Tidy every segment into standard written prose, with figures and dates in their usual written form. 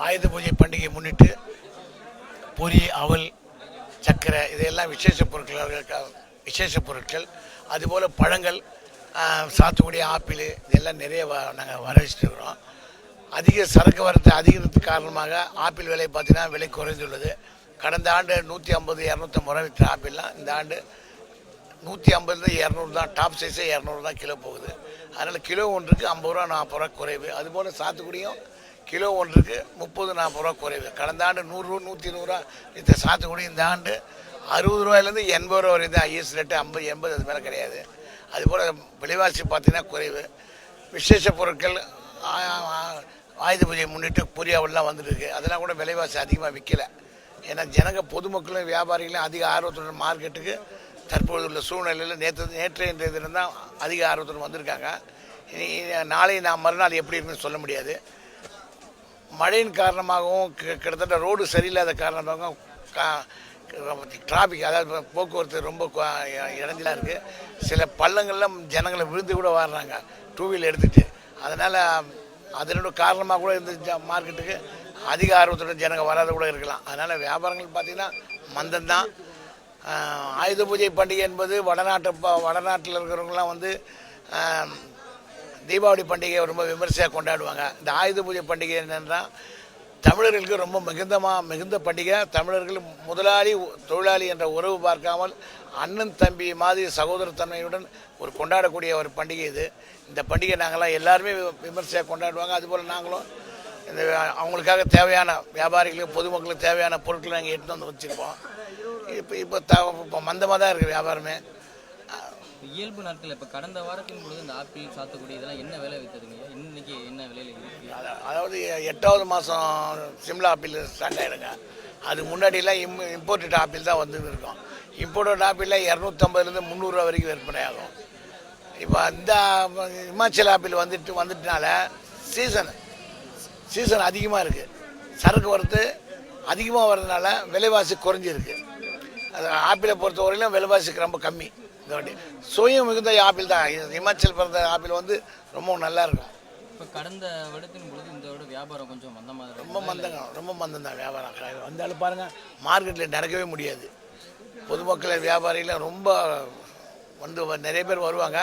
ஆயுத பூஜை பண்டிகை முன்னிட்டு பொரி, அவல், சர்க்கரை இதையெல்லாம் விசேஷ பொருட்கள், அதுபோல் பழங்கள், சாத்துக்குடி, ஆப்பிள் இதெல்லாம் நிறைய நாங்கள் வர வச்சுருக்கிறோம். அதிக சரக்கு வரத்து அதிகரித்து காரணமாக ஆப்பிள் விலை பார்த்தீங்கன்னா விலை குறைந்துள்ளது. கடந்த ஆண்டு 150, 250 ரூபா விற்ற ஆப்பிள்லாம் இந்த ஆண்டு 150 200 தான். டாப் சைஸே 200 தான் கிலோ போகுது. அதனால் கிலோ ஒன்றுக்கு 50 ரூபா 40 ரூபா குறைவு. அதுபோல் சாத்துக்குடியும் கிலோ ஒன்றுக்கு 30, 40 ரூபா குறைவு. கடந்த ஆண்டு 100 ரூபா 120 ரூபா விற்ற சாத்துக்குடி இந்த ஆண்டு 60 ரூபாயிலேருந்து 80 ரூபா வரைக்கும் தான். ஐஎஸ் ரேட்டு 50, 80 அது மேலே கிடையாது. அதுபோல் விலைவாசி பார்த்தீங்கன்னா குறைவு. விசேஷ பொருட்கள் ஆயுத பூஜையை முன்னிட்டு பொரியாவெல்லாம் வந்துருக்கு. அதெல்லாம் கூட விலைவாசி அதிகமாக விற்கலை. ஏன்னா ஜனங்க பொதுமக்களும் வியாபாரிகளும் அதிக ஆர்வத்துடன் மார்க்கெட்டுக்கு தற்போது உள்ள சூழ்நிலையில் நேற்றைய தினம் தான் அதிக ஆர்வத்துடன் வந்திருக்காங்க. நாளை மறுநாள் எப்படி இருக்குன்னு சொல்ல முடியாது. மழையின் காரணமாகவும் கிட்டத்தட்ட ரோடு சரியில்லாத காரணமாகவும் டிராஃபிக், அதாவது போக்குவரத்து ரொம்ப இடைஞ்சலாக இருக்குது. சில பள்ளங்கள்லாம் ஜனங்களை விழுந்து கூட வர்றாங்க டூ வீலர் எடுத்துகிட்டு. அதனால் அதனோட காரணமாக கூட இந்த மார்க்கெட்டுக்கு அதிக ஆர்வத்துடன் ஜனங்க வராத கூட இருக்கலாம். அதனால் வியாபாரங்கள் பார்த்திங்கன்னா மந்தம்தான். ஆயுத பூஜை பண்டிகை என்பது வடநாட்டில் இருக்கிறவங்களாம் வந்து தீபாவளி பண்டிகையை ரொம்ப விமர்சையாக கொண்டாடுவாங்க. இந்த ஆயுத பூஜை பண்டிகை என்னென்னா தமிழர்களுக்கு ரொம்ப மிகுந்த பண்டிகை. தமிழர்கள் முதலாளி தொழிலாளி என்ற உறவு பார்க்காமல் அண்ணன் தம்பி மாதிரி சகோதரத்தன்மையுடன் ஒரு கொண்டாடக்கூடிய ஒரு பண்டிகை இது. இந்த பண்டிகை நாங்கள்லாம் எல்லாருமே விமர்சையாக கொண்டாடுவாங்க. அதுபோல் நாங்களும் இந்த அவங்களுக்காக தேவையான வியாபாரிகளுக்கு பொதுமக்களுக்கு தேவையான பொருட்களை நாங்கள் எடுத்து வந்து வச்சுருப்போம். இப்போ மந்தமாக தான் இருக்குது வியாபாரமே. இயல்பு நாட்கள் இப்போ கடந்த வாரத்தின் பொழுது இந்த ஆப்பிள், சாத்துக்குடி இதெல்லாம் என்ன விலை விற்றுதுங்க? இன்னைக்கு என்ன விலையில் இருக்குது? அதாவது 8வது மாதம் சிம்லா ஆப்பிள் ஸ்டார்ட் ஆகிடுங்க. அது முன்னாடியெல்லாம் இம்போர்ட்டட் ஆப்பிள் தான் வந்துன்னு இருக்கும். இம்போர்ட்டட் ஆப்பிளில் 250லேருந்து 300 ரூபா வரைக்கும் விற்பனை ஆகும். இப்போ இந்த இமாச்சல் ஆப்பிள் வந்துட்டனால சீசன் அதிகமாக இருக்குது. சரக்கு வரத்து அதிகமாக வர்றதுனால விலைவாசி குறைஞ்சிருக்கு. அது ஆப்பிளை பொறுத்த வரையிலும் விலைவாசிக்கு ரொம்ப கம்மி. இந்த வாட்டி சுயம் மிகுந்த ஆப்பிள் தான். இமாச்சல் பிறந்த ஆப்பிள் வந்து ரொம்ப நல்லா இருக்கும். இப்போ கடந்த வருடத்தின் பொழுது இந்த வருட வியாபாரம் கொஞ்சம் மந்தமாக ரொம்ப மந்தம் தான் வியாபாரம். வந்தாலும் பாருங்கள் மார்க்கெட்டில் நடக்கவே முடியாது. பொதுமக்கள் வியாபாரிகள் ரொம்ப நிறைய பேர் வருவாங்க.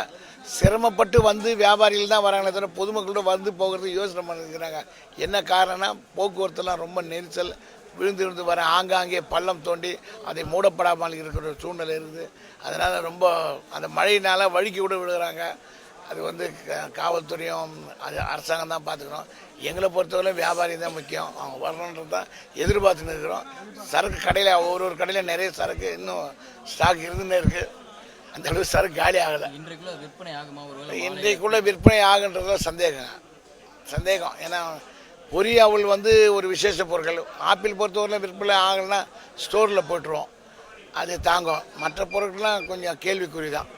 சிரமப்பட்டு வந்து வியாபாரிகள் தான் வராங்களே தவிர பொதுமக்களோட வந்து போகிறதுக்கு யோசனை பண்ணிக்கிறாங்க. என்ன காரணம்னா போக்குவரத்துலாம் ரொம்ப நெரிசல், விழுந்து வர ஆங்காங்கே பள்ளம் தோண்டி அதை மூடப்படாமல் இருக்கிற ஒரு சூழ்நிலை இருக்குது. அதனால் ரொம்ப அந்த மழையினால் வழுக்கி கூட விழுகிறாங்க. அது வந்து காவல்துறையும் அது அரசாங்கம் தான் பார்த்துக்கணும். எங்களை பொறுத்தவரை வியாபாரி தான் முக்கியம். அவங்க வரணுன்றது தான் எதிர்பார்த்துன்னு இருக்கிறோம். சரக்கு கடையில் ஒரு கடையில் நிறைய சரக்கு இன்னும் ஸ்டாக் இருந்துன்னே இருக்குது. அந்த அளவுக்கு சரக்கு காலி ஆகலை. இன்றைக்குள்ளே விற்பனை ஆகுமா? இன்றைக்குள்ளே விற்பனை ஆகுன்றதுல சந்தேகம். ஏன்னா பொரியாவல் வந்து ஒரு விசேஷ பொருட்கள். ஆப்பிள் பொறுத்தவரையில் விற்பனை ஆகலைன்னா ஸ்டோரில் போட்டுருவோம், அது தாங்கும். மற்ற பொருட்கள்லாம் கொஞ்சம் கேள்விக்குறி தான்.